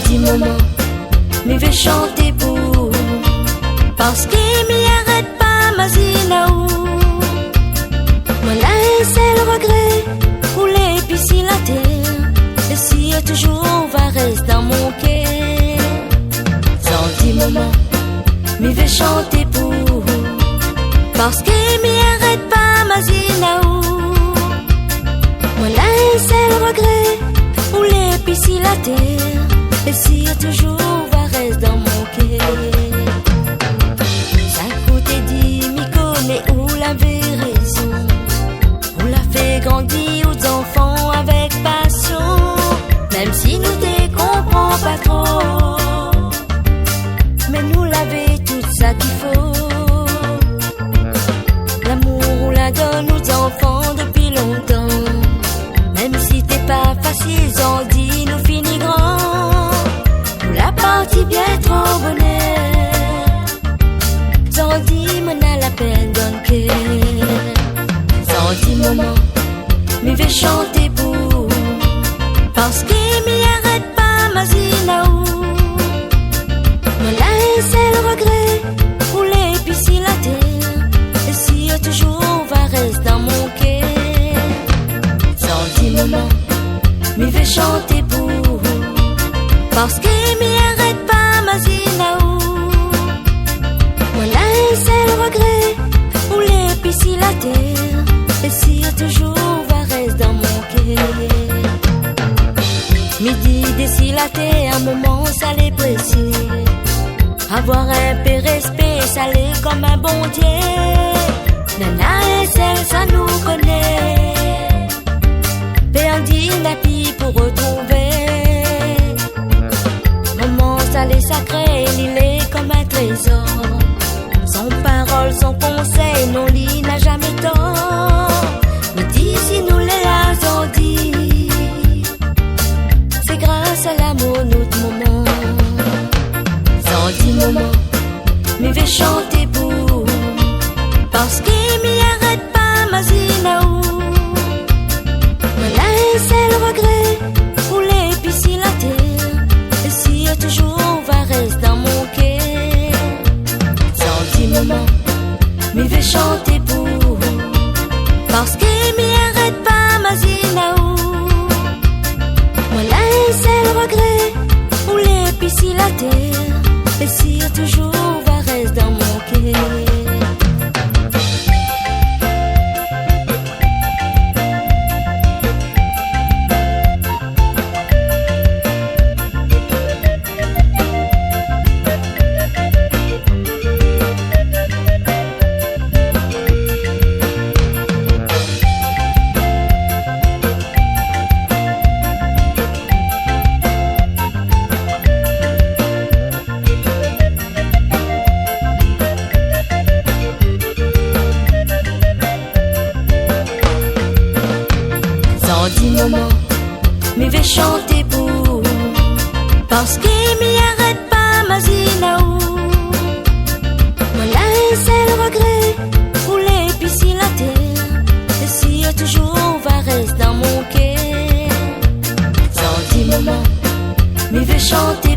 dit maman, mais vais chanter pour, parce qu'il m'y arrête pas ma zinaou. Voilà c'est le regret, pour l'épicer la terre, et si toujours va rester dans mon cœur. Sans dit maman, mais vais chanter pour, parce qu'il m'y arrête pas ma zinaou. Voilà c'est le regret, pour l'épicer la terre, et si toujours va rester dans mon cœur. Ça coûte dit, m'y connaît où l'avait raison, où l'a fait grandir aux enfants avec passion, même si nous ne comprenons pas trop, mais nous l'avait tout ça qu'il faut. L'amour on la donne aux enfants depuis longtemps, même si t'es pas facile, on dit nous finis grand. La partie bien trop bonheur, sans dit m'en a la peine donne cœur. Sans dit maman, mais vais chanter pour, parce qu'il m'y arrête pas ma zinaou. Voilà c'est le regret, pour l'épicer la terre, et si toujours va rester dans mon cœur. Sans dit maman, mais vais chanter pour, parce qu'il m'y arrête pas ma zinaou. Voilà c'est le regret, pour l'épicer la terre, et si toujours va rester dans mon cœur. Midi d'ici la terre, un moment ça les précis, avoir un peu respect, ça l'est comme un bon Dieu. Nana et celle ça nous connaît, perdu la vie pour retrouver. Les sacrés, il est comme un trésor. Son parole, son conseil, non, il n'a jamais tort. Mais dis si nous les avons dit, c'est grâce à l'amour notre moment. Sans dit maman, mais vais chanter pour, parce qu'il m'y arrête pas ma zinaou. Voilà c'est le regret, pour l'épicer la terre, et si toujours reste dans mon cœur. Sans dit maman, mais vais chanter pour, parce qu'il m'y arrête pas ma zinaou. Voilà c'est le regret, pour l'épicer la terre, et si toujours va rester dans mon cœur. Dis maman, mais vais chanter pour, parce qu'il m'y arrête pas ma zinaou. Voilà c'est le regret, pour l'épicer la terre, et si toujours va rester dans mon cœur. Sans dis maman, mais vais chanter